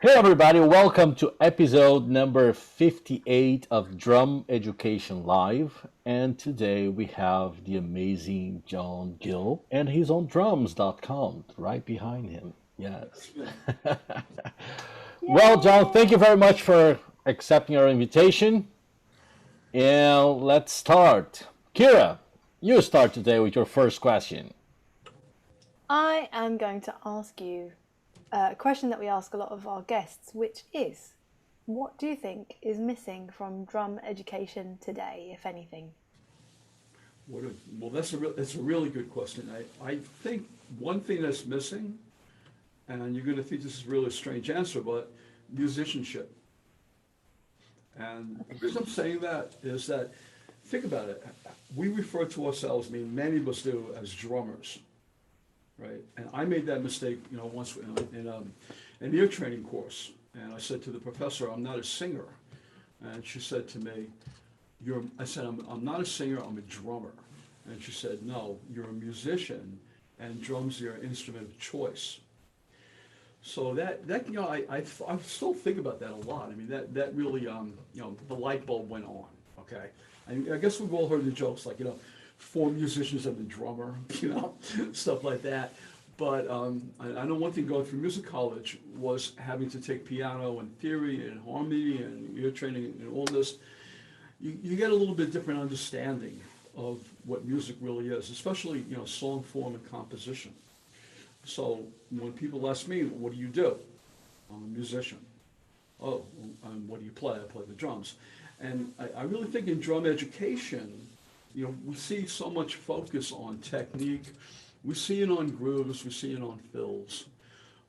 Hey everybody, welcome to episode number 58 of Drum Education Live. And today we have the amazing John Gill, and he's on drums.com right behind him. Yes. Well, John, thank you very much for accepting our invitation. And let's start. Kira, you start today with your first question. I am going to ask you a question that we ask a lot of our guests, which is, what do you think is missing from drum education today, if anything? Well, that's a really good question. I think one thing that's missing, and you're going to think this is really a strange answer, but musicianship. And the reason I'm saying that is that, think about it. We refer to ourselves, I mean, many of us do, as drummers, right? And I made that mistake, once in an ear training course. And I said to the professor, I'm not a singer. And she said to me, I said, I'm not a singer, I'm a drummer. And she said, no, you're a musician, and drums are your instrument of choice. So that I still think about that a lot. I mean, that really, the light bulb went on, okay? I guess we've all heard the jokes like, four musicians and the drummer, stuff like that. But I know one thing going through music college was having to take piano and theory and harmony and ear training and all this. You get a little bit different understanding of what music really is, especially, song form and composition. So when people ask me, what do you do? I'm a musician. Oh, what do you play? I play the drums. And I really think in drum education, we see so much focus on technique. We see it on grooves, we see it on fills.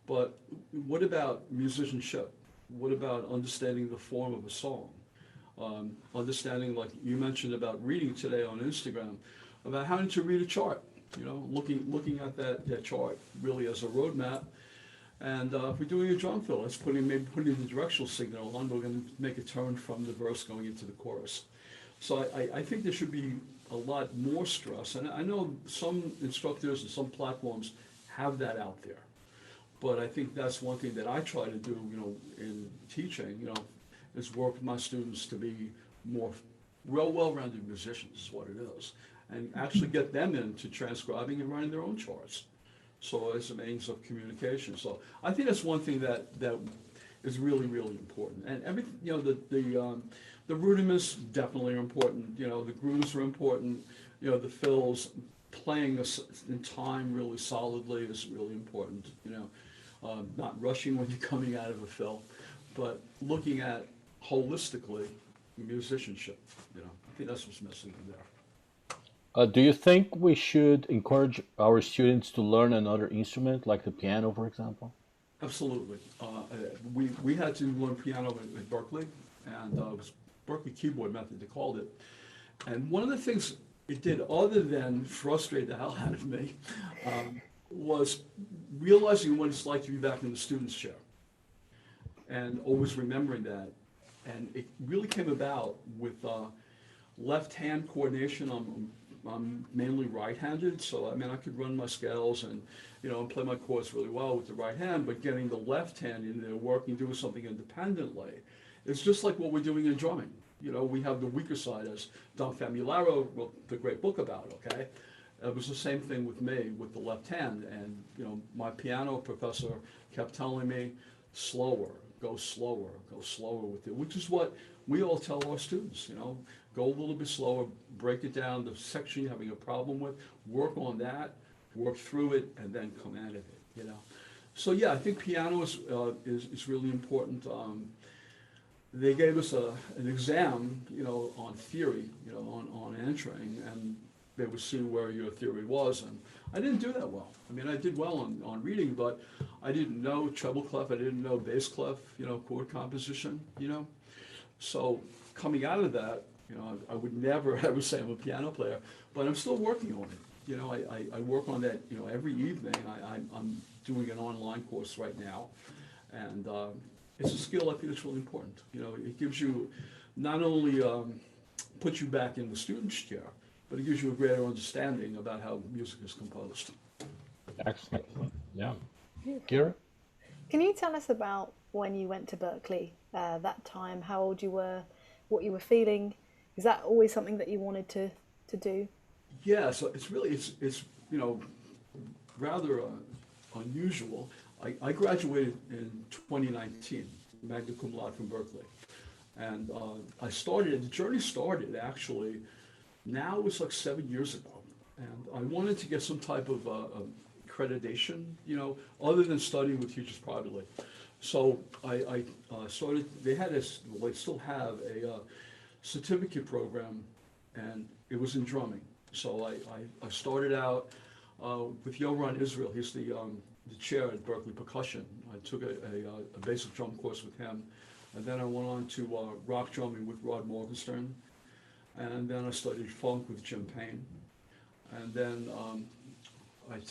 But what about musicianship? What about understanding the form of a song? Understanding, like you mentioned about reading today on Instagram, about how to read a chart. Looking at that chart really as a roadmap. And if we're doing a drum fill, let's putting the directional signal on. We're going to make a turn from the verse going into the chorus. So I think there should be a lot more stress. And I know some instructors and some platforms have that out there. But I think that's one thing that I try to do, in teaching, is work with my students to be more well-rounded musicians, is what it is. And actually get them into transcribing and writing their own charts. So as a means of communication. So I think that's one thing that is really, really important. And everything, the rudiments definitely are important. The grooves are important. The fills, playing in time really solidly is really important. Not rushing when you're coming out of a fill, but looking at holistically musicianship. I think that's what's missing in there. Do you think we should encourage our students to learn another instrument, like the piano, for example? Absolutely. We had to learn piano at Berklee, and it was Berklee keyboard method, they called it. And one of the things it did, other than frustrate the hell out of me, was realizing what it's like to be back in the student's chair, and always remembering that. And it really came about with left-hand coordination. I'm mainly right-handed, so I could run my scales and play my chords really well with the right hand, but getting the left hand in there, working, doing something independently, it's just like what we're doing in drumming. We have the weaker side, as Don Famularo wrote the great book about, okay? It was the same thing with me with the left hand, and my piano professor kept telling me, slower with it, which is what we all tell our students, go a little bit slower, break it down, the section you're having a problem with, work on that, work through it, and then come out of it, So yeah, I think piano is really important. They gave us an exam, on theory, on entering, and they would see where your theory was, and I didn't do that well. I did well on reading, but I didn't know treble clef, I didn't know bass clef, chord composition, So coming out of that, I would never ever say I'm a piano player, but I'm still working on it. I work on that, every evening. I'm doing an online course right now, and it's a skill I think that's really important. It gives you, not only puts you back in the student's chair, but it gives you a greater understanding about how music is composed. Excellent. Yeah. Kira? Can you tell us about when you went to Berklee, that time, how old you were, what you were feeling? Is that always something that you wanted to do? Yeah, so it's really, it's you know, rather unusual. I graduated in 2019, magna cum laude from Berkeley. And the journey started actually, now it's like 7 years ago. And I wanted to get some type of accreditation, other than studying with teachers privately. So I started, well, they still have a certificate program, and it was in drumming. So I started out with Yoron Israel. He's the chair at Berklee Percussion. I took a basic drum course with him, and then I went on to rock drumming with Morgenstein, and then I studied funk with Jim Payne, and then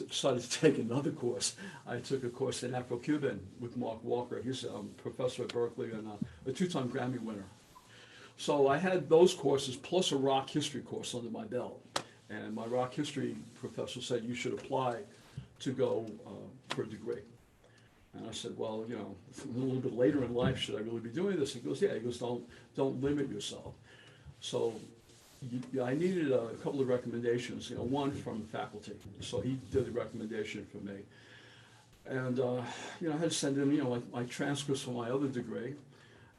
decided to take another course. I took a course in Afro-Cuban with Walker. He's a professor at Berkeley and a two-time Grammy winner. So I had those courses plus a rock history course under my belt. And my rock history professor said, you should apply to go for a degree. And I said, well, a little bit later in life, should I really be doing this? He goes, yeah. He goes, don't limit yourself. So I needed a couple of recommendations, one from faculty. So he did the recommendation for me. And, I had to send in, my transcripts for my other degree,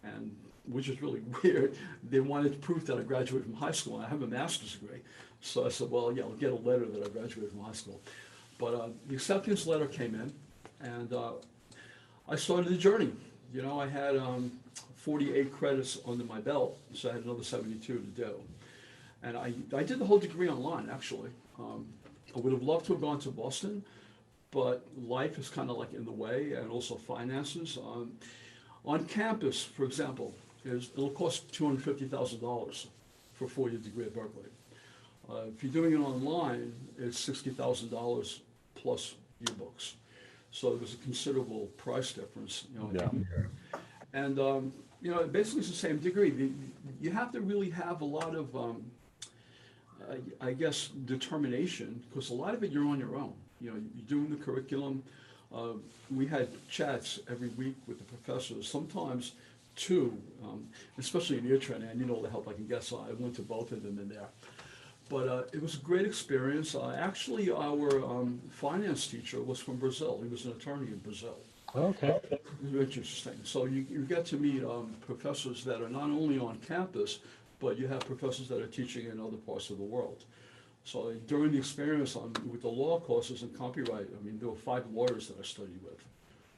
and which is really weird. They wanted proof that I graduated from high school, and I have a master's degree. So I said, well, yeah, I'll get a letter that I graduated from high school. But the acceptance letter came in, and I started the journey. I had 48 credits under my belt, so I had another 72 to do. And I did the whole degree online, actually. I would have loved to have gone to Boston, but life is kind of like in the way, and also finances. On campus, for example, it'll cost $250,000 for a 4-year degree at Berkeley. If you're doing it online, it's $60,000 plus yearbooks. So there's a considerable price difference, Yeah. And basically it's the same degree. You have to really have a lot of, I guess, determination, because a lot of it you're on your own. You're doing the curriculum. We had chats every week with the professors, sometimes two, especially in ear training. I need all the help I can get, so I went to both of them in there. But it was a great experience. Actually, our finance teacher was from Brazil. He was an attorney in Brazil. Okay. It was interesting. So you get to meet professors that are not only on campus, but you have professors that are teaching in other parts of the world. So during the experience with the law courses and copyright, there were 5 lawyers that I studied with.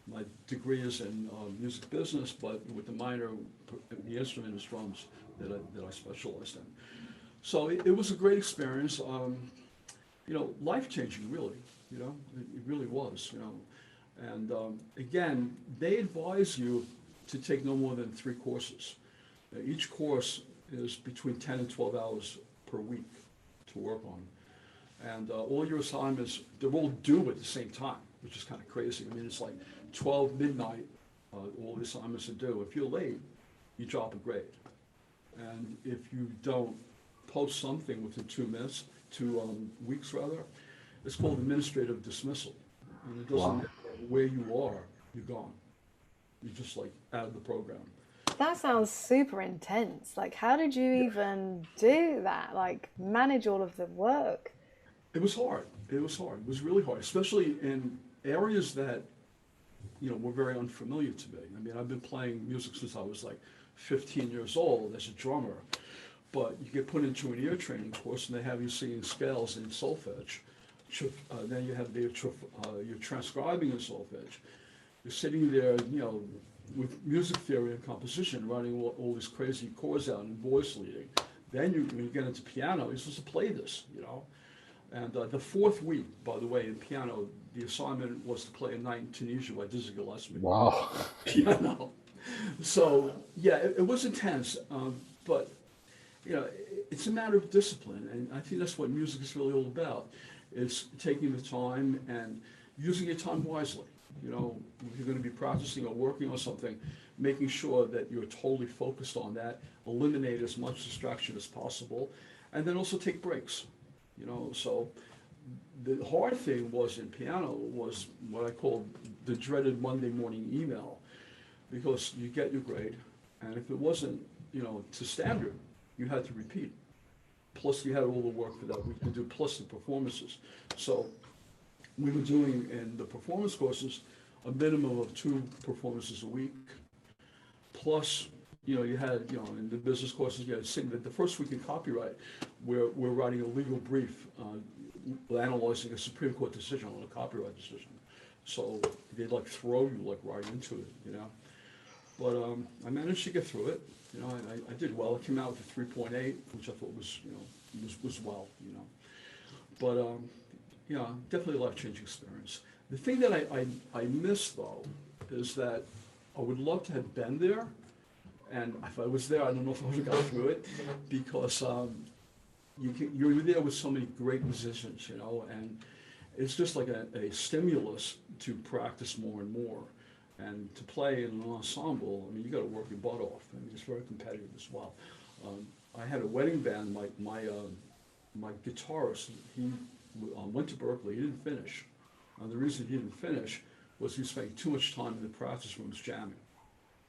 My degree is in music business, but with the minor, the instrument is drums that I specialized in. So it was a great experience, life-changing, really, it really was, And again, they advise you to take no more than 3 courses. Each course is between 10 and 12 hours per week to work on. And all your assignments, they're all due at the same time, which is kind of crazy. It's like 12 midnight, all the assignments are due. If you're late, you drop a grade. And if you don't post something within 2 weeks rather, it's called administrative dismissal. And it doesn't matter where you are, you're gone. You're just like out of the program. That sounds super intense. Like, how did you even do that? Like, manage all of the work? It was hard. It was hard. It was really hard, especially in areas that, were very unfamiliar to me. I've been playing music since I was like 15 years old as a drummer, but you get put into an ear training course and they have you singing scales in solfege. Then you have you're transcribing in solfege. You're sitting there, with music theory and composition, running all these crazy chords out and voice leading. Then when you get into piano, you're supposed to play this, And the 4th week, by the way, in piano, the assignment was to play A Night in Tunisia by Dizzy Gillespie. Wow. Piano. So, yeah, it was intense, but, it's a matter of discipline, and I think that's what music is really all about. It's taking the time and using your time wisely. If you're going to be practicing or working on something, making sure that you're totally focused on that, eliminate as much distraction as possible, and then also take breaks. So the hard thing was in piano was what I call the dreaded Monday morning email, because you get your grade, and if it wasn't, to standard, you had to repeat. Plus, we had all the work for that week to do, plus the performances. So we were doing in the performance courses a minimum of 2 performances a week. Plus, you had, in the business courses, you had sing that the first week in copyright, we're writing a legal brief, analyzing a Supreme Court decision on a copyright decision. So they'd like throw you like right into it, But I managed to get through it. I did well. I came out with a 3.8, which I thought was, was well, But definitely a life-changing experience. The thing that I miss though is that I would love to have been there, and if I was there, I don't know if I would have got through it, because you're there with so many great musicians, and it's just like a stimulus to practice more and more. And to play in an ensemble, I mean, you got to work your butt off. I mean, it's very competitive as well. I had a wedding band. My guitarist, he went to Berklee. He didn't finish. The reason he didn't finish was he was spending too much time in the practice rooms jamming.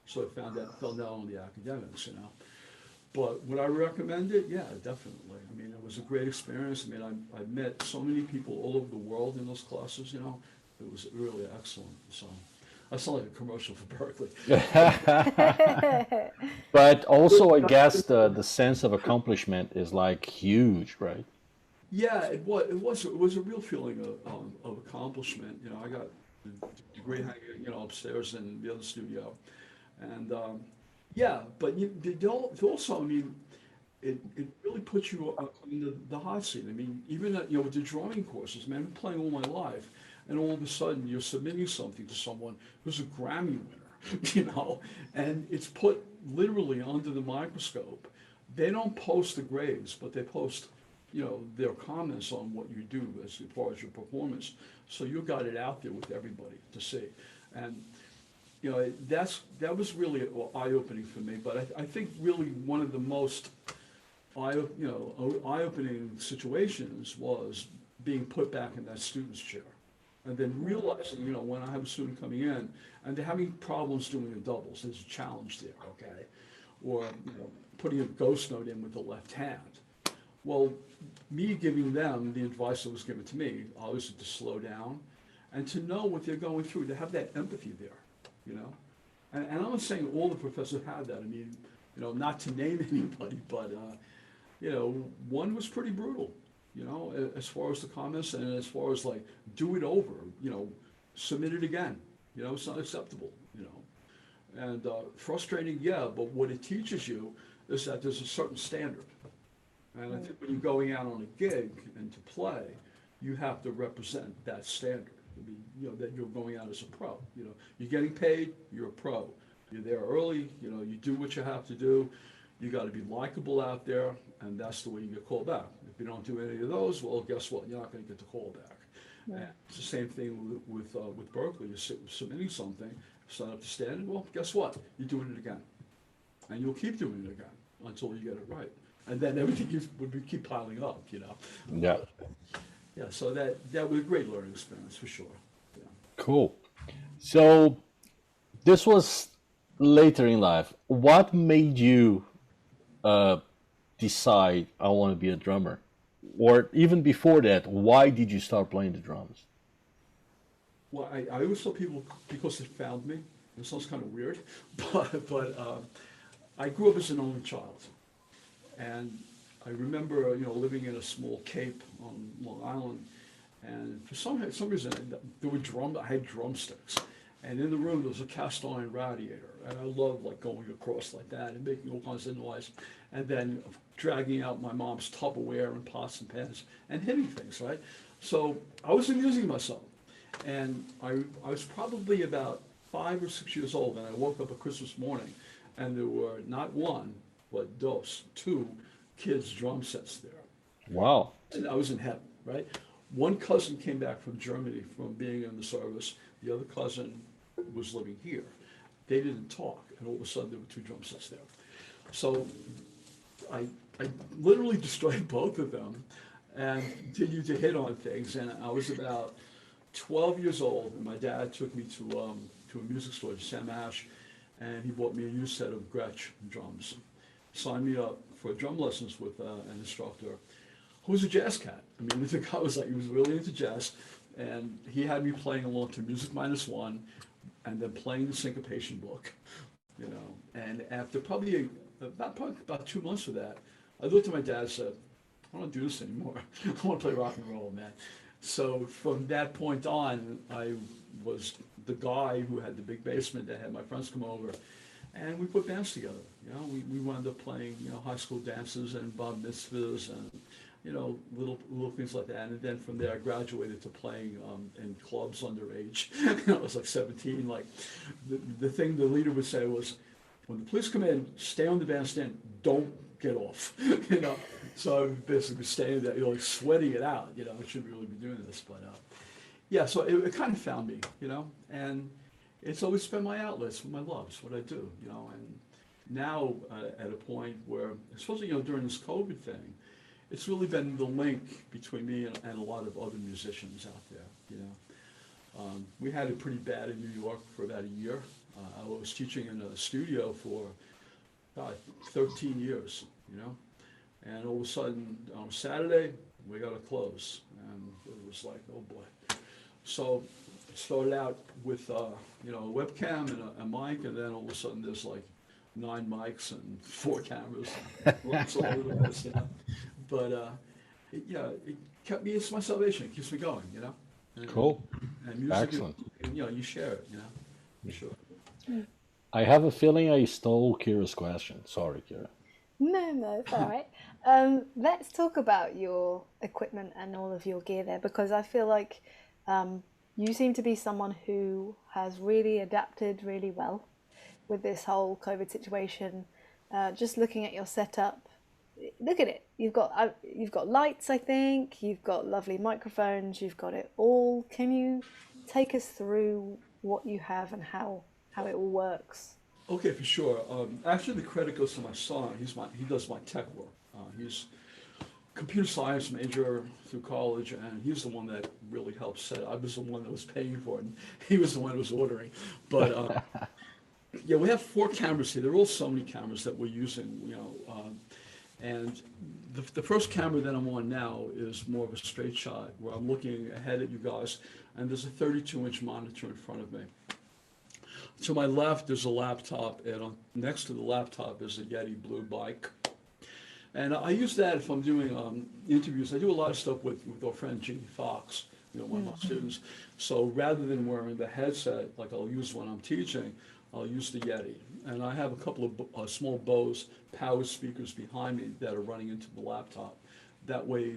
So it fell down on the academics, But would I recommend it? Yeah, definitely. I mean, it was a great experience. I mean, I met so many people all over the world in those classes, It was really excellent. So I sound like a commercial for Berklee. But also, I guess the sense of accomplishment is like huge, right? Yeah, it was a real feeling of accomplishment. I got the degree hanging, upstairs in the other studio, and yeah, but also, I mean, it really puts you in the hot seat. I mean, even with the drumming courses, man, I've been playing all my life, and all of a sudden you're submitting something to someone who's a Grammy winner, and it's put literally under the microscope. They don't post the grades, but they post their comments on what you do as far as your performance. So you got it out there with everybody to see. And, that was really eye-opening for me. But I think really one of the most eye-opening situations was being put back in that student's chair. And then realizing, when I have a student coming in and they're having problems doing the doubles, there's a challenge there, okay? Or, putting a ghost note in with the left hand. Well, me giving them the advice that was given to me, obviously to slow down and to know what they're going through, to have that empathy there, And I'm not saying all the professors had that. I mean, not to name anybody, but, one was pretty brutal, as far as the comments and as far as like, do it over, submit it again, it's not acceptable, And frustrating, yeah, but what it teaches you is that there's a certain standard. And I think when you're going out on a gig and to play, you have to represent that standard. I mean, that you're going out as a pro. You're getting paid, you're a pro. You're there early, you do what you have to do. You got to be likable out there, and that's the way you get called back. If you don't do any of those, well, guess what? You're not going to get the call back. And it's the same thing with Berklee. You're submitting something, it's not up to standard. Well, guess what? You're doing it again, and you'll keep doing it again until you get it right. And then everything would keep piling up, Yeah. Yeah, so that was a great learning experience for sure. Yeah. Cool. So this was later in life. What made you decide I want to be a drummer? Or even before that, why did you start playing the drums? Well, I always tell people because they found me. It sounds kind of weird, but I grew up as an only child. And I remember, living in a small cape on Long Island, and for some reason, I had drumsticks, and in the room there was a cast iron radiator, and I loved like going across like that and making all kinds of noise, and then dragging out my mom's Tupperware and pots and pans and hitting things, right? So I was amusing myself, and I was probably about 5 or 6 years old, and I woke up a Christmas morning, and there were not one, but two kids' drum sets there. Wow. And I was in heaven, right? One cousin came back from Germany from being in the service. The other cousin was living here. They didn't talk, and all of a sudden there were 2 drum sets there. So I literally destroyed both of them and continued to hit on things. And I was about 12 years old, and my dad took me to a music store, Sam Ash, and he bought me a used set of Gretsch drums. Signed me up for drum lessons with an instructor who was a jazz cat. I mean, the guy was like, he was really into jazz, and he had me playing along to Music Minus One, and then playing the syncopation book, you know. And after probably about 2 months of that, I looked at my dad and said, I don't want to do this anymore. I want to play rock and roll, man. So from that point on, I was the guy who had the big basement that had my friends come over, and we put bands together. You know, we wound up playing, you know, high school dances and bar mitzvahs and, you know, little things like that. And then from there, I graduated to playing in clubs underage. I was like 17. Like the thing the leader would say was, when the police come in, stay on the bandstand, don't get off. You know, so I basically staying there, you know, like sweating it out. You know, I shouldn't really be doing this, but yeah. So it kind of found me, you know, and it's always been my outlets, my loves, what I do, you know. And now at a point where, especially, you know, during this COVID thing, it's really been the link between me and a lot of other musicians out there, you know. We had it pretty bad in New York for about a year. I was teaching in a studio for about 13 years, you know. And all of a sudden, on Saturday, we got to close. And it was like, oh boy. So it started out with, you know, a webcam and a mic, and then all of a sudden there's like 9 mics and 4 cameras. It's all over the place, you know. But it kept me, it's my salvation. It keeps me going, you know. And, Cool. And music, Excellent. you know, you share it, you know, for sure. I have a feeling I stole Kira's question. Sorry, Kira. No, it's all right. Let's talk about your equipment and all of your gear there, because I feel like you seem to be someone who has really adapted really well with this whole COVID situation. Just looking at your setup, look at it. You've got lights, I think. You've got lovely microphones. You've got it all. Can you take us through what you have and how it all works? Okay, for sure. Actually, the credit goes to my son. He does my tech work. He's computer science major through college, and he's the one that really helped set it. I was the one that was paying for it, and he was the one that was ordering. But yeah, we have 4 cameras here. There are all Sony cameras that we're using, you know. And the first camera that I'm on now is more of a straight shot, where I'm looking ahead at you guys, and there's a 32-inch monitor in front of me. To my left, there's a laptop, and next to the laptop is a Yeti Blue mic. And I use that if I'm doing interviews. I do a lot of stuff with our friend Jeannie Fox, you know, one of my students. So rather than wearing the headset, like I'll use when I'm teaching, I'll use the Yeti. And I have a couple of small Bose power speakers behind me that are running into the laptop. That way,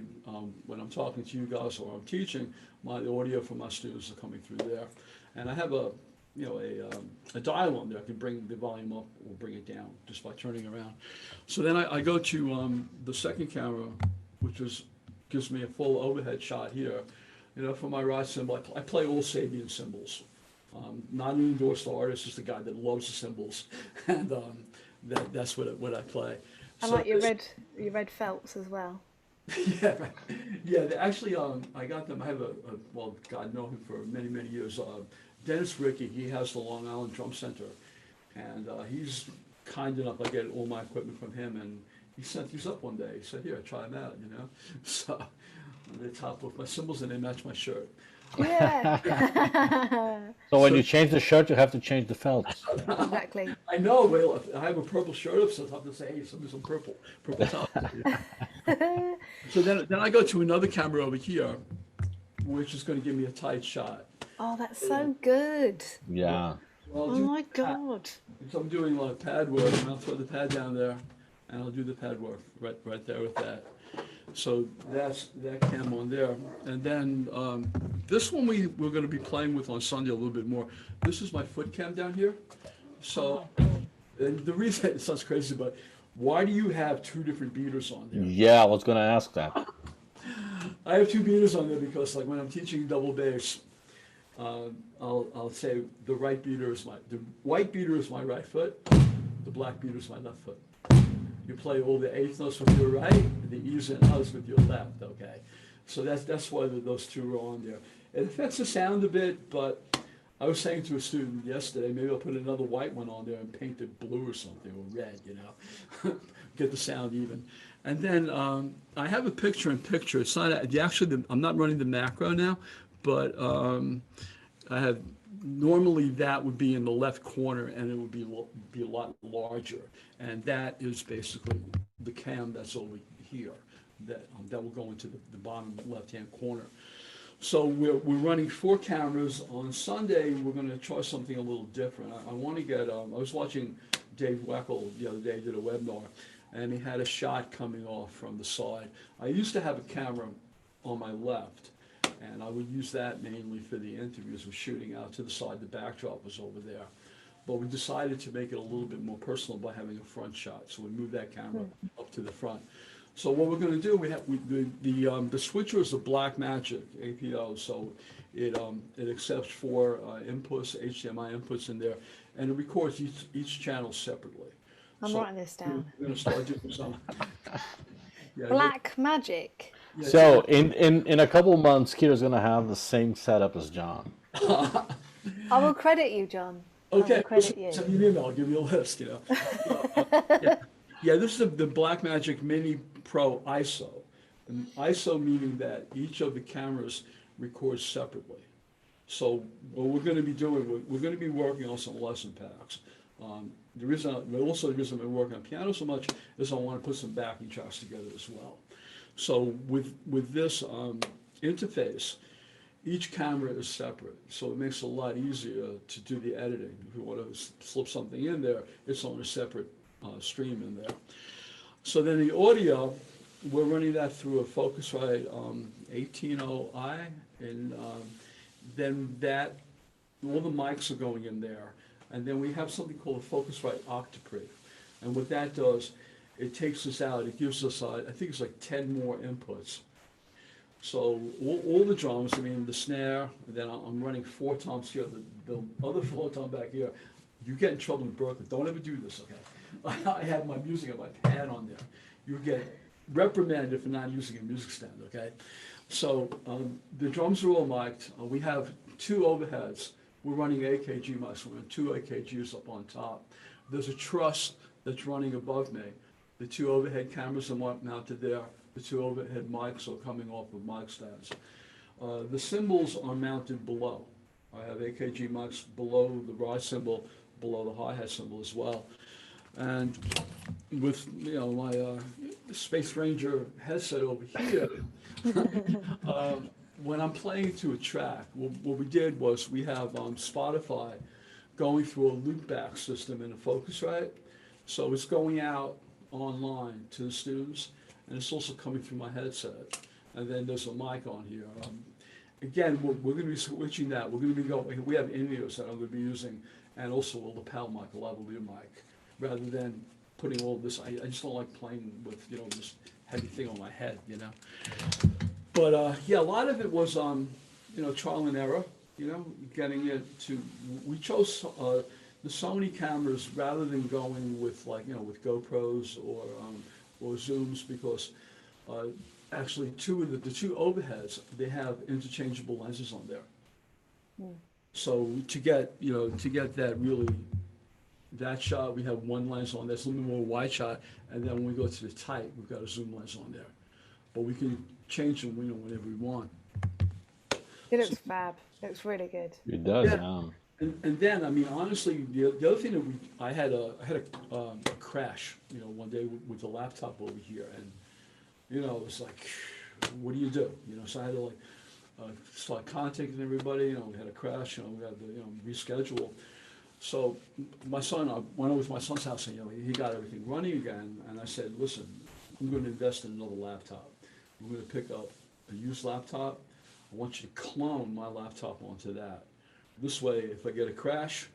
when I'm talking to you guys or I'm teaching, the audio from my students are coming through there. And I have a dial on there. I can bring the volume up or bring it down just by turning around. So then I go to the second camera, which gives me a full overhead shot here. You know, for my ride cymbal, I play all Sabian cymbals. Not an endorsed artist, just a guy that loves the cymbals, and that's what I play. I So like your red felts as well. yeah. Actually, I got them. I have well, God know him for many years. Dennis Rickey, he has the Long Island Drum Center, and he's kind enough. I get all my equipment from him, and he sent these up one day. He said, "Here, try them out," you know. So they top off my cymbals, and they match my shirt. Yeah. So when you change the shirt, you have to change the felt. Exactly. I know. Well, I have a purple shirt up, so I have to say, "Hey, some purple top." So then I go to another camera over here, which is going to give me a tight shot. Oh, that's so good. Yeah. Well, Oh my God. So I'm doing like pad work, and I'll throw the pad down there, and I'll do the pad work right there with that. So that's that cam on there. And then this one we're going to be playing with on Sunday a little bit more. This is my foot cam down here. So and the reason, it sounds crazy, but why do you have 2 different beaters on there? Yeah, I was going to ask that. I have 2 beaters on there because, like, when I'm teaching double bass, I'll say the white beater is my right foot, the black beater is my left foot. You play all the 8th notes with your right, and the E's and U's with your left. Okay, so that's why those 2 are on there. It affects the sound a bit, but I was saying to a student yesterday, maybe I'll put another white one on there and paint it blue or something, or red, get the sound even. And then I have a picture-in-picture. It's not actually. I'm not running the macro now, but I have normally that would be in the left corner, and it would be a lot larger. And that is basically the cam that's over here that will go into the bottom left-hand corner. So we're running 4 cameras. On Sunday, we're going to try something a little different. I want to get, I was watching Dave Weckl the other day, did a webinar, and he had a shot coming off from the side. I used to have a camera on my left, and I would use that mainly for the interviews. We're shooting out to the side, the backdrop was over there. But we decided to make it a little bit more personal by having a front shot. So we moved that camera up to the front. So what we're going to do, the switcher is a Blackmagic APO, so it accepts 4 inputs, HDMI inputs in there, and it records each channel separately. I'm writing this down. We're going to start doing some. Yeah, Blackmagic. yeah, So in a couple months, Kira's gonna have the same setup as John. I will credit you, John. I Okay, will credit you. send me an email, I'll give you a list, Yeah, this is the Blackmagic Mini Pro ISO. And ISO meaning that each of the cameras records separately. So what we're going to be doing, we're going to be working on some lesson packs. The reason I'm working on piano so much is I want to put some backing tracks together as well. So with this interface, each camera is separate, so it makes it a lot easier to do the editing. If you want to slip something in there, it's on a separate stream in there. So then the audio, we're running that through a Focusrite 18.0i, and then that, all the mics are going in there. And then we have something called a Focusrite Octapre. And what that does, it takes us out, it gives us, I think it's like 10 more inputs. So all the drums, I mean, the snare, and then I'm running 4 toms here, the other 4 tom back here. You get in trouble in Berklee, don't ever do this, okay? I have my music on my pad on there. You get reprimanded for not using a music stand, okay? So the drums are all mic'd. We have 2 overheads. We're running AKG mics. We're running 2 AKGs up on top. There's a truss that's running above me. The 2 overhead cameras are mounted there. The 2 overhead mics are coming off of mic stands. The cymbals are mounted below. I have AKG mics below the rise cymbal, below the hi-hat cymbal as well. And with my Space Ranger headset over here, when I'm playing to a track, what we did was we have Spotify going through a loopback system in a Focusrite. So it's going out online to the students, and it's also coming through my headset. And then there's a mic on here. Again, we're going to be switching that. We're going to be going, we have in-ears that I'm going to be using, and also a lapel mic, a lavalier mic, rather than putting all this. I just don't like playing with, this heavy thing on my head, But yeah, a lot of it was, trial and error, getting it to, we chose the Sony cameras rather than going with with GoPros or Zooms, because actually the two overheads, they have interchangeable lenses on there. So to get that shot, we have one lens on that's a little bit more wide shot, and then when we go to the tight, we've got a zoom lens on there. But we can change them whenever we want. It looks fab. It looks really good. It does. Yeah. And then, I mean, honestly, the other thing that I had a crash, one day with the laptop over here, and it was like, what do you do? So I had to start contacting everybody. We had a crash. We had to reschedule. So my son, I went over to my son's house, and he got everything running again. And I said, listen, I'm going to invest in another laptop. I'm going to pick up a used laptop. I want you to clone my laptop onto that. This way, if I get a crash,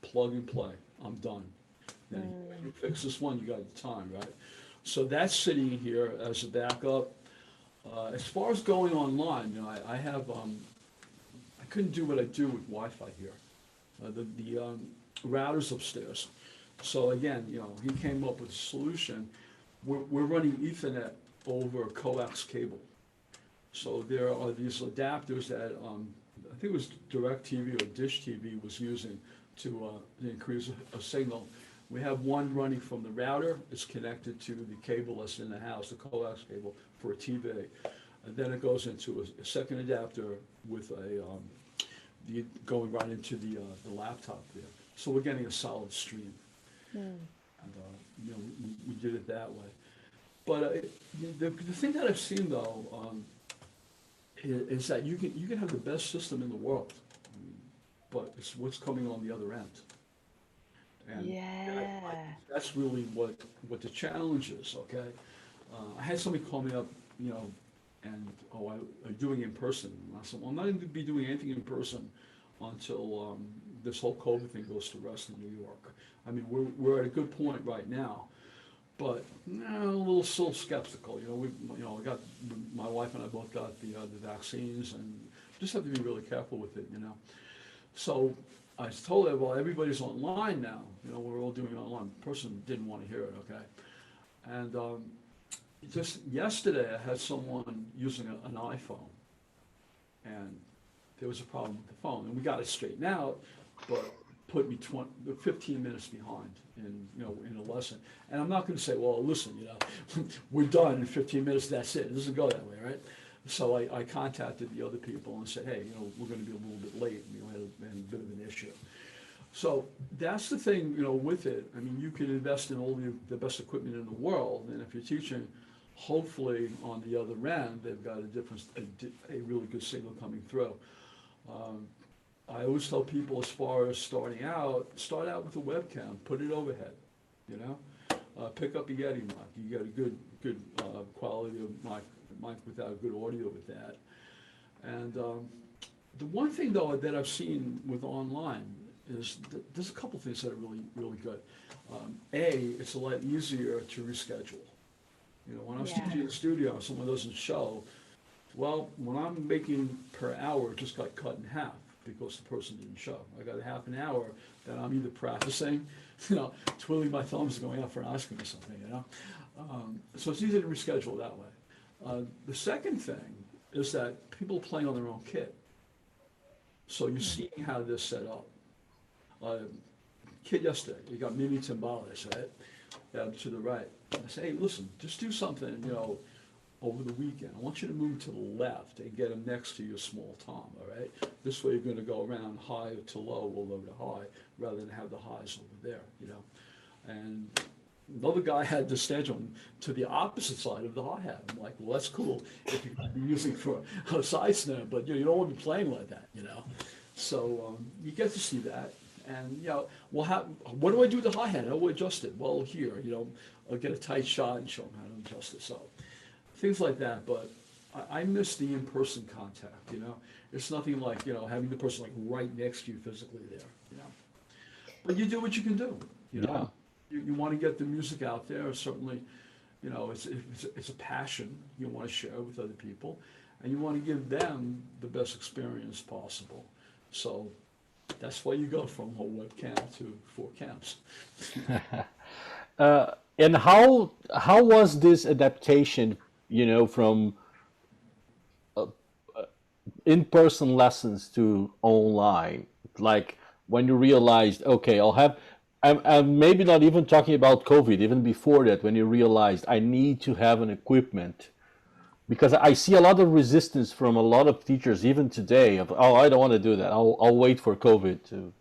plug and play. I'm done. Then you fix this one, you got the time, right? So that's sitting here as a backup. As far as going online, I have, I couldn't do what I do with Wi-Fi here. The router's upstairs. So again, he came up with a solution. We're running Ethernet over a coax cable. So there are these adapters that I think it was DirecTV or Dish TV was using to increase a signal. We have one running from the router. It's connected to the cable that's in the house, the coax cable for a TV. And then it goes into a second adapter with going right into the laptop there. So we're getting a solid stream. And we did it that way. But the thing that I've seen though is that you can have the best system in the world, but it's what's coming on the other end. And I think that's really what the challenge is. Okay, I had somebody call me up, and I'm doing in person. And I said, well, I'm not going to be doing anything in person until this whole COVID thing goes to rest in New York. I mean, we're at a good point right now, but a little still skeptical. I got my wife and I both got the vaccines, and just have to be really careful with it. So I told her, well, everybody's online now. We're all doing it online. The person didn't want to hear it. Okay, and just yesterday, I had someone using an iPhone, and there was a problem with the phone, and we got it straightened out, but put me 15 minutes behind in a lesson. And I'm not going to say, well, listen, we're done in 15 minutes. That's it. It doesn't go that way, right? So I contacted the other people and said, hey, we're going to be a little bit late. We had a bit of an issue. So that's the thing, with it. I mean, you can invest in all the best equipment in the world, and if you're teaching, hopefully on the other end, they've got a really good signal coming through. I always tell people, as far as starting out, start out with a webcam, put it overhead, pick up a Yeti mic. You get a good quality of mic without good audio with that. And the one thing though that I've seen with online is there's a couple things that are really, really good. It's a lot easier to reschedule. When I was teaching in the studio, if someone doesn't show, well, when I'm making per hour, it just got cut in half because the person didn't show. I got a half an hour that I'm either practicing, twiddling my thumbs, going out for an ice cream or something, So it's easy to reschedule that way. The second thing is that people are playing on their own kit. So you're seeing how this set up. Kid yesterday, you got mini timbales, right? To the right. I say, hey, listen, just do something, over the weekend. I want you to move to the left and get them next to your small tom, all right? This way you're going to go around high to low or low to high rather than have the highs over there, And another guy had the stanchion on to the opposite side of the hi-hat. I'm like, well, that's cool if you can be using for a side snare, but you don't want to be playing like that, So you get to see that. And, well, what do I do with the hi-hat? How do I adjust it? Well, here, I'll get a tight shot and show them how to adjust it. So things like that. But I miss the in-person contact, It's nothing like, having the person like right next to you physically there, But you do what you can do, Yeah. You want to get the music out there. Certainly, it's a passion you want to share with other people, and you want to give them the best experience possible. So that's why you go from a webcam to 4 cams. And how was this adaptation, from in-person lessons to online? Like when you realized, okay, I'm maybe not even talking about COVID, even before that, when you realized I need to have an equipment, because I see a lot of resistance from a lot of teachers, even today, of, oh, I don't want to do that. I'll wait for COVID to.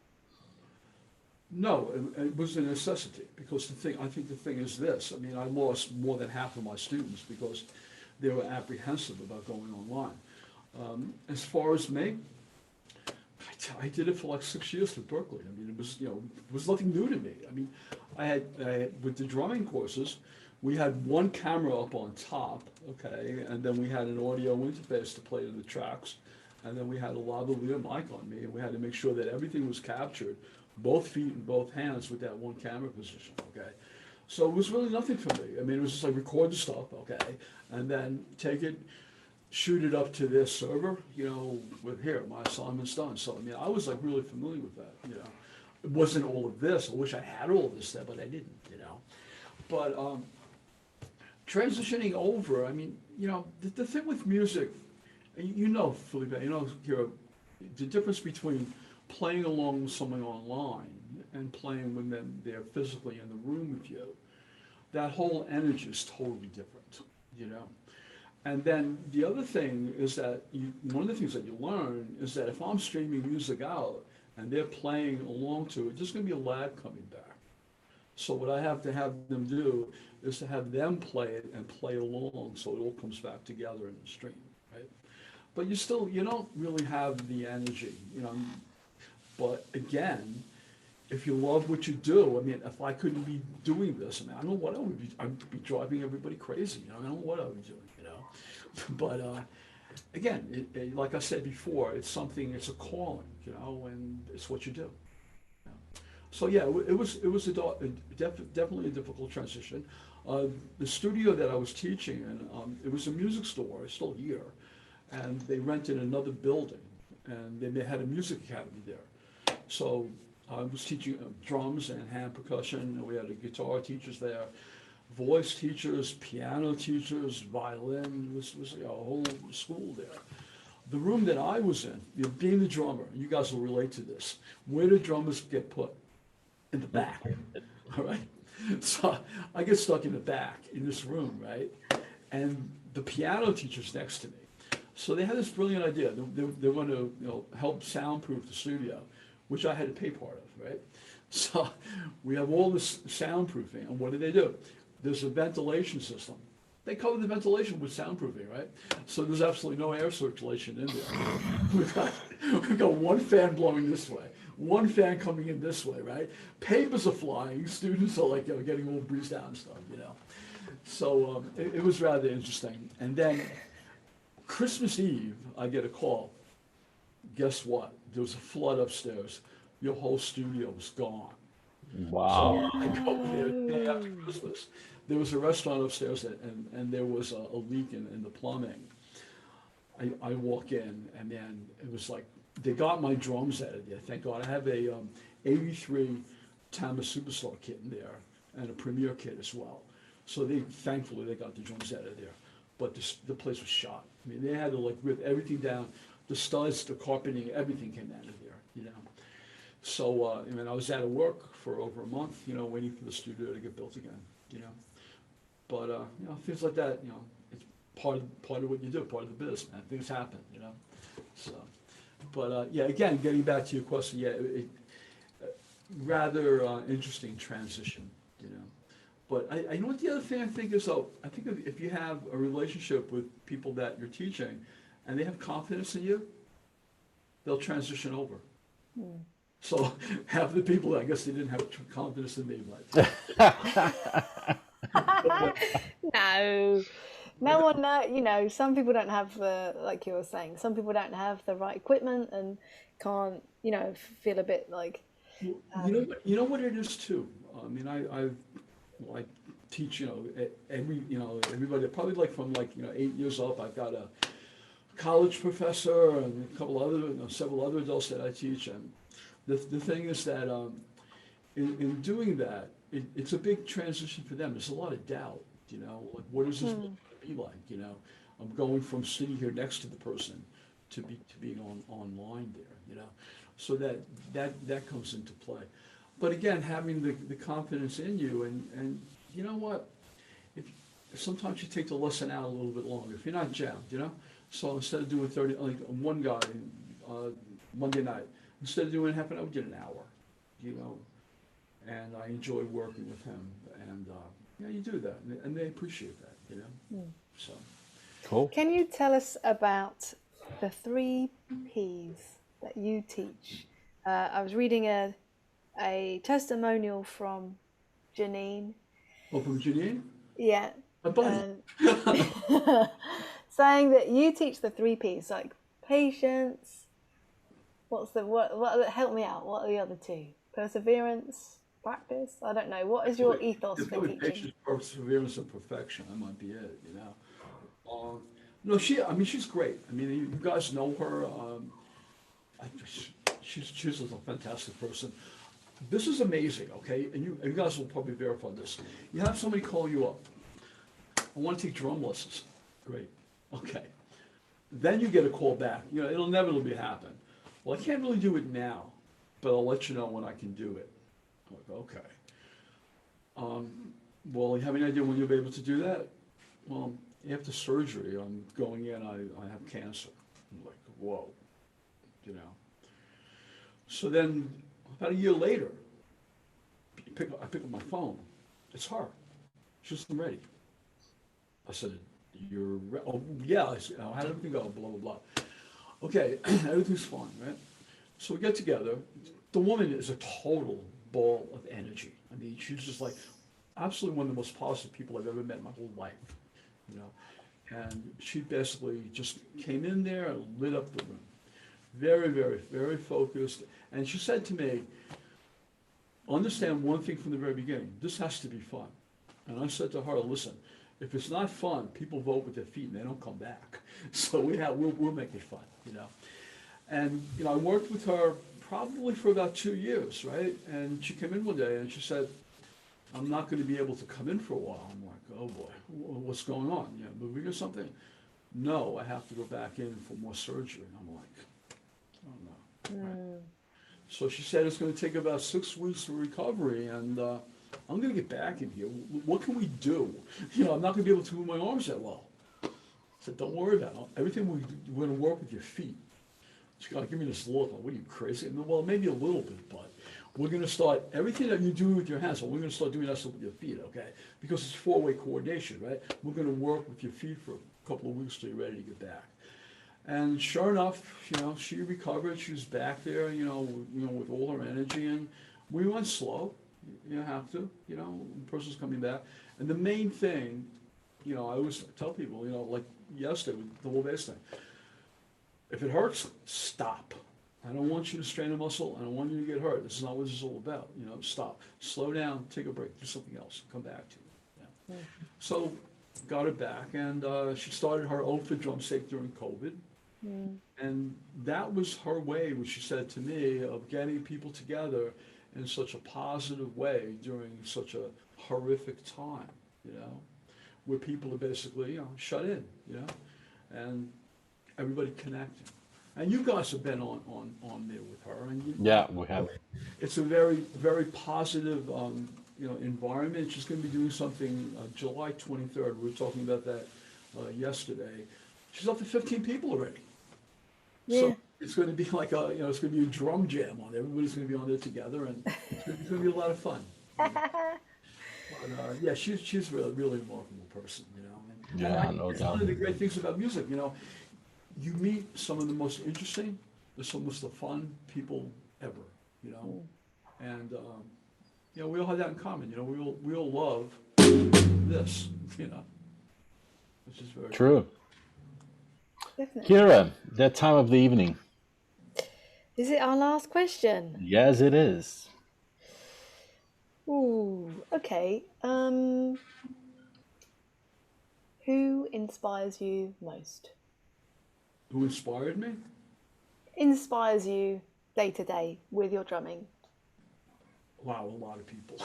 No, it was a necessity, because I think the thing is this. I mean, I lost more than half of my students because they were apprehensive about going online. As far as me, I did it for like 6 years with Berklee. I mean, it was nothing new to me. I mean, I had with the drumming courses, we had one camera up on top, okay, and then we had an audio interface to play to the tracks, and then we had a lavalier mic on me, and we had to make sure that everything was captured, both feet and both hands, with that one camera position, okay. So it was really nothing for me. I mean, it was just like record the stuff, okay, and then take it, shoot it up to this server, with here, my assignment's done. So, I mean, I was like really familiar with that, It wasn't all of this. I wish I had all of this stuff, but I didn't, But transitioning over, I mean, the thing with music you know, Felipe, you know, the difference between playing along with someone online and playing when they're physically in the room with you, that whole energy is totally different, you know. And then the other thing is that one of the things that you learn is that if I'm streaming music out and they're playing along to it, there's going to be a lag coming back. So what I have to have them do is to have them play it and play along so it all comes back together in the stream, right? But you don't really have the energy, you know. But again, if you love what you do, I mean, if I couldn't be doing this, I mean, I don't know what I'd be driving everybody crazy, you know, I don't know what I would be doing, you know. But again, like I said before, it's a calling, you know, and it's what you do. You know. So yeah, it was definitely a difficult transition. The studio that I was teaching in, it was a music store, it's still here, and they rented another building, and they had a music academy there. So I was teaching drums and hand percussion, and we had guitar teachers there, voice teachers, piano teachers, violin, was a whole school there. The room that I was in, being the drummer, you guys will relate to this, where do drummers get put? In the back, all right? So I get stuck in the back in this room, right? And the piano teacher's next to me. So they had this brilliant idea. They want to, you know, help soundproof the studio, which I had to pay part of, right? So we have all this soundproofing, and what do? There's a ventilation system. They cover the ventilation with soundproofing, right? So there's absolutely no air circulation in there. We've got one fan blowing this way, one fan coming in this way, right? Papers are flying, students are like, you know, getting all breezed out and stuff, you know. So it was rather interesting. And then Christmas Eve, I get a call. Guess what? There was a flood upstairs. Your whole studio was gone. Wow. So I go there the day after Christmas. There was a restaurant upstairs, and there was a leak in the plumbing. I walk in, and then it was like, they got my drums out of there, thank God. I have a 83 Tama Superstar kit in there, and a Premier kit as well. So thankfully, they got the drums out of there. But the place was shot. I mean, they had to like rip everything down. The studs, the carpeting, everything came out of there, you know. So, I mean, I was out of work for over a month, you know, waiting for the studio to get built again, you know. But, you know, things like that, you know, it's part of what you do, part of the business, man. Things happen, you know. So, but, yeah, again, getting back to your question, yeah, rather interesting transition, you know. But I know what the other thing I think is, though, I think if you have a relationship with people that you're teaching and they have confidence in you, they'll transition over. Mm. So half the people, I guess they didn't have confidence in me, but. No one, you know, some people don't have like you were saying, some people don't have the right equipment and can't, you know, feel a bit like. You know what it is too. I mean, I teach, you know, everybody, probably like from like, you know, 8 years up. I've got a college professor and a couple other, several other adults that I teach. And the thing is that in doing that, it's a big transition for them. There's a lot of doubt, you know, like what is this going to be like? You know, I'm going from sitting here next to the person to being online there, you know, so that comes into play. But again, having the confidence in you, and you know what, if sometimes you take the lesson out a little bit longer if you're not jammed, you know. So instead of doing 30, like one guy Monday night, instead of doing half an hour, we did an hour, you know. And I enjoy working with him, and yeah, you do that, and they appreciate that, you know. So cool. Can you tell us about the 3 Ps that you teach? I was reading a testimonial from Janine. Oh, from Janine? Yeah. My buddy. Saying that you teach the 3 Ps, like patience. What? Help me out. What are the other 2? Perseverance, practice. I don't know. What is your ethos for teaching? Patience, perseverance, and perfection. That might be it. You know. No, she's great. I mean, you guys know her. She's a fantastic person. This is amazing, okay? And you guys will probably verify this. You have somebody call you up. I want to take drum lessons. Great. Okay. then you get a call back. You know, it'll inevitably happen. Well, I can't really do it now, but I'll let you know when I can do it. I'm like, okay. Well, you have any idea when you'll be able to do that? Well, after surgery, I'm going in, I have cancer. I'm like, whoa, you know. So then, about a year later, I pick up my phone. It's her. She says, I'm ready. I said, oh, yeah. I said, how did everything go? Blah, blah, blah. Okay, everything's fine, right? So we get together. The woman is a total ball of energy. I mean, she's just like absolutely one of the most positive people I've ever met in my whole life, you know. And she basically just came in there and lit up the room. Very, very, very focused. And she said to me, understand one thing from the very beginning, this has to be fun. And I said to her, listen, if it's not fun, people vote with their feet and they don't come back. So we'll make it fun, you know. And, you know, I worked with her probably for about 2 years, right? And she came in one day and she said, I'm not going to be able to come in for a while. I'm like, oh boy, what's going on? You know, moving or something? No, I have to go back in for more surgery. And I'm like, oh no. Right? So she said it's going to take about 6 weeks for recovery, and I'm going to get back in here. What can we do? You know, I'm not going to be able to move my arms that well. I said, don't worry about it. Everything we're going to work with your feet. She got to give me this look. Like, what are you, crazy? And, well, maybe a little bit, but we're going to start everything that you do with your hands. So we're going to start doing that with your feet, okay? Because it's four-way coordination, right? We're going to work with your feet for a couple of weeks till you're ready to get back. And sure enough, you know, she recovered. She was back there, you know, with all her energy, and we went slow. You have to, you know, the person's coming back. And the main thing, you know, I always tell people, you know, like yesterday with the whole base thing, if it hurts, stop. I don't want you to strain a muscle. I don't want you to get hurt. This is not what this is all about. You know, stop, slow down, take a break, do something else, come back to it. Yeah. So got her back, and she started her own for drumstick during COVID. And that was her way, which she said to me, of getting people together in such a positive way during such a horrific time, you know, where people are basically, you know, shut in, you know, and everybody connecting. And you guys have been on there with her, and Yeah, we have. it's a very, very positive, you know, environment. She's going to be doing something July 23rd. We were talking about that yesterday. She's up to 15 people already. Yeah. So it's going to be like a, you know, it's going to be a drum jam on there. Everybody's going to be on there together, and it's going to be a lot of fun. But, yeah, she's really, really remarkable person, you know. And Yeah, no it's doubt. one of the great things about music, you know. You meet some of the most interesting, some of the fun people ever, you know. And you know, we all have that in common. You know, we all love this, you know, which is very True. Definitely. Kira, that time of the evening. Is it our last question? Yes, it is. Ooh, okay. Who inspires you most? Who inspired me? Inspires you day to day with your drumming? Wow, a lot of people.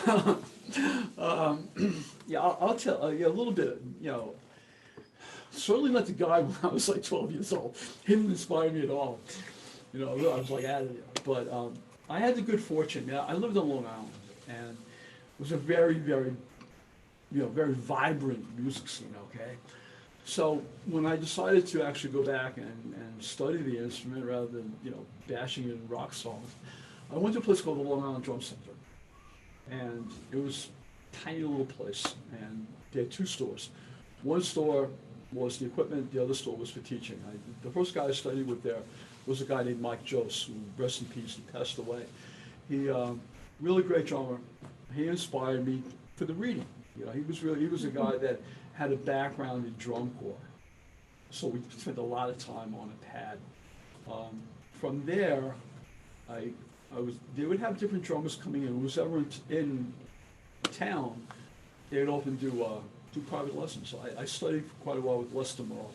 Yeah, I'll tell you a little bit. You know, certainly not the guy when I was like 12 years old. He didn't inspire me at all. You know, I was like out of there. But I had the good fortune. Yeah, I lived on Long Island, and it was a very, very, you know, very vibrant music scene. Okay, so when I decided to actually go back and study the instrument rather than, you know, bashing it in rock songs, I went to a place called the Long Island Drum Center, and it was a tiny little place, and they had two stores. One store was the equipment, the other store was for teaching. The first guy I studied with there was a guy named Mike Jose, who, rest in peace, he passed away. He, really great drummer. He inspired me for the reading. You know, he was a guy that had a background in drum corps. So we spent a lot of time on a pad. From there, they would have different drummers coming in. Who was ever in town, they'd often do private lessons. So I studied for quite a while with Les DeMerle,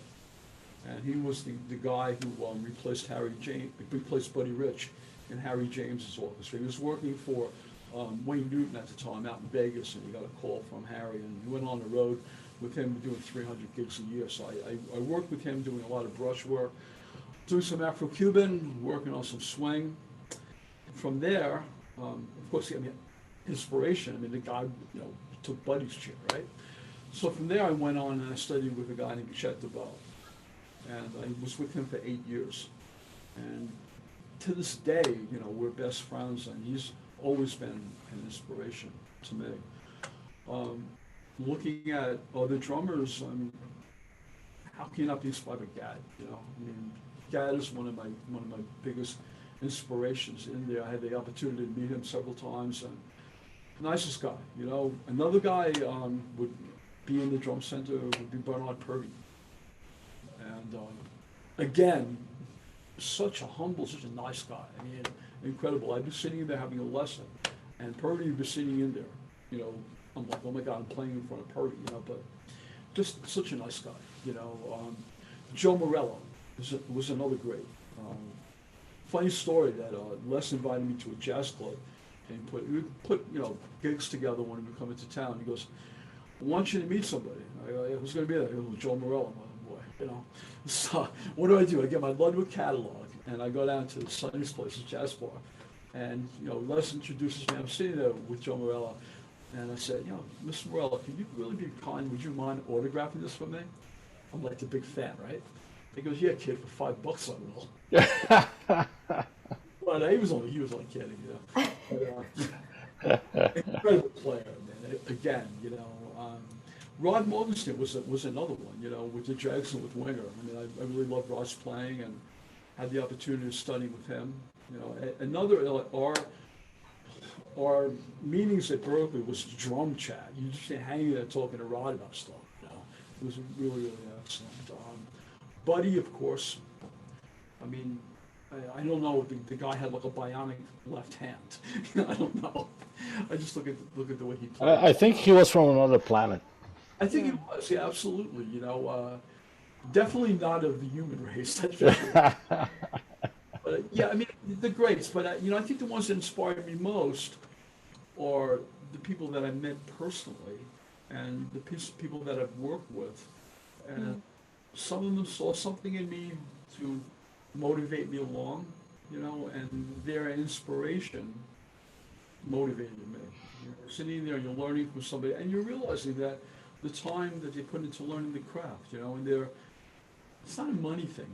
and he was the guy who replaced Buddy Rich in Harry James's orchestra. He was working for Wayne Newton at the time out in Vegas, and he got a call from Harry, and he went on the road with him doing 300 gigs a year. So I worked with him doing a lot of brush work, doing some Afro-Cuban, working on some swing. From there, of course, I mean, inspiration. I mean, the guy, took Buddy's chair, right? So from there, I went on and I studied with a guy named Chet Doboe, and I was with him for 8 years. And to this day, we're best friends, and he's always been an inspiration to me. Looking at other drummers, I mean, how can you not be inspired by Gad? I mean, Gad is one of my biggest inspirations in there. I had the opportunity to meet him several times, and nicest guy. Another guy would be in the drum center would be Bernard Purdy, and again, such a humble, such a nice guy. I mean, incredible. I'd be sitting in there having a lesson, and Purdy would be sitting in there. I'm like, oh my God, I'm playing in front of Purdy. But just such a nice guy. Joe Morello was another great. Funny story that Les invited me to a jazz club, and we put gigs together when we come into town. He goes, I want you to meet somebody. I go, yeah, who's going to be there? He goes, Joe Morello. I'm like, boy, So what do? I get my Ludwig catalog, and I go down to Sonny's place, a jazz bar, and Les introduces me. I'm sitting there with Joe Morello, and I said, Mr. Morello, can you really be kind? Would you mind autographing this for me? I'm like the big fan, right? He goes, yeah, kid, for $5 I will. But he was only kidding, But, incredible player, man. Again, Rod Morgenstein was another one, with the Jags and with Winger. I mean, I really loved Rod's playing and had the opportunity to study with him. Another our meetings at Berklee was drum chat. You just hanging there talking to Rod about stuff. It was really, really excellent. Buddy, of course. I mean, I don't know if the guy had like a bionic left hand. I don't know. I just look at the way he played. I think he was from another planet. I think he was, yeah, absolutely. Definitely not of the human race. That's for sure. But yeah, I mean, the greats. But I think the ones that inspired me most are the people that I met personally, and the people that I've worked with, and some of them saw something in me to motivate me along, and their inspiration motivated me. You're sitting there, you're learning from somebody, and you're realizing that the time that they put into learning the craft, and it's not a money thing,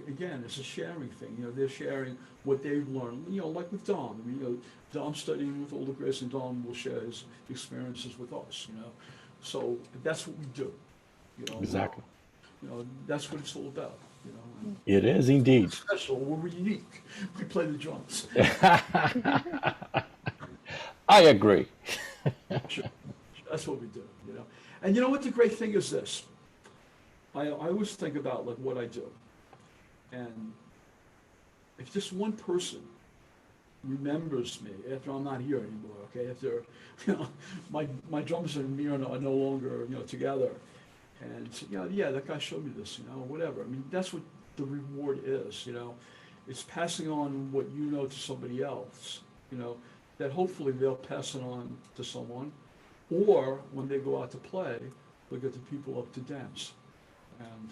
again, it's a sharing thing. They're sharing what they've learned, like with Dom. I mean, Dom's studying with older Grace, and Dom will share his experiences with us, So that's what we do, Exactly. That's what it's all about, It is indeed. We're special, we're unique. We play the drums. I agree. Sure. That's what we do, And you know what the great thing is this? I always think about like what I do. And if just one person remembers me after I'm not here anymore, okay? After my drums and me are no longer together, and yeah, that guy showed me this, whatever. I mean, that's what the reward is, It's passing on what you know to somebody else, that hopefully they'll pass it on to someone, or when they go out to play, they'll get the people up to dance. And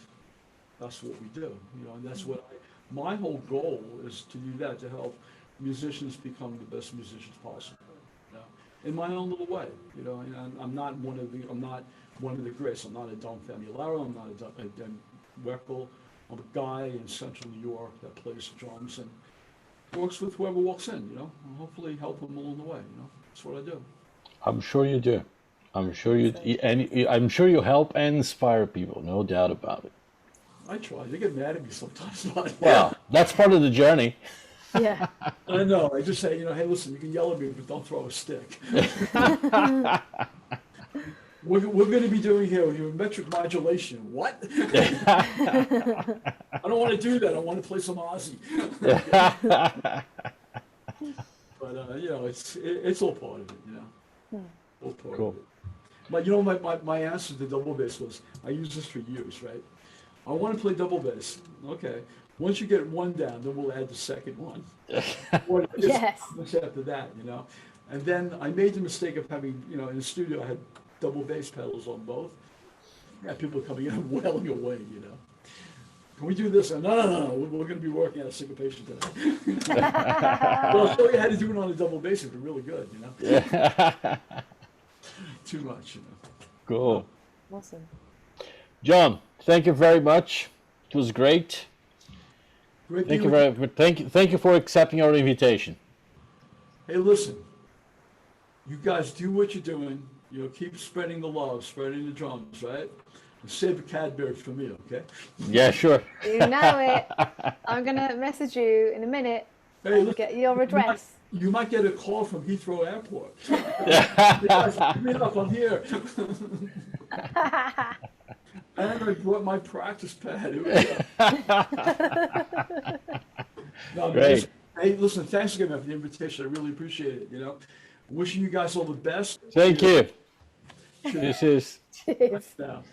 that's what we do, and that's what my whole goal is to do that, to help musicians become the best musicians possible, in my own little way, and I'm not one of the greats. I'm not a Don Famularo, I'm not a Dan Weckel. I'm a guy in central New York that plays drums and works with whoever walks in, and hopefully help them along the way, That's what I do. I'm sure you do. I'm sure I'm sure you help and inspire people, no doubt about it. I try. They get mad at me sometimes, but well, that's part of the journey. Yeah. I know. I just say, hey, listen, you can yell at me, but don't throw a stick. We're going to be doing here metric modulation. What? I don't want to do that. I want to play some Ozzy. But it's all part of it, All part of it. But my answer to double bass was, I use this for years, right? I want to play double bass. Okay. Once you get one down, then we'll add the second one. Yes. After that, And then I made the mistake of having, in the studio, I had double bass pedals on both. I had people coming in and wailing away. Can we do this? And no. We're going to be working on a syncopation today. Well, I'll show you how to do it on a double bass if you're really good, Too much, Cool. Awesome. John, thank you very much. It was great. Great Thank being you with thank you for accepting our invitation. Hey, listen, you guys do what you're doing. Keep spreading the love, spreading the drums, right? And save a Cadbury for me, okay? Yeah, sure. You know it. I'm going to message you in a minute Hey, and get your address. You might get a call from Heathrow Airport. You guys, pick me up, I'm here. And I brought my practice pad. Here we go. No, Great. Hey, listen, thanks again for the invitation. I really appreciate it, Wishing you guys all the best. Thank you. This is Cheers. Now.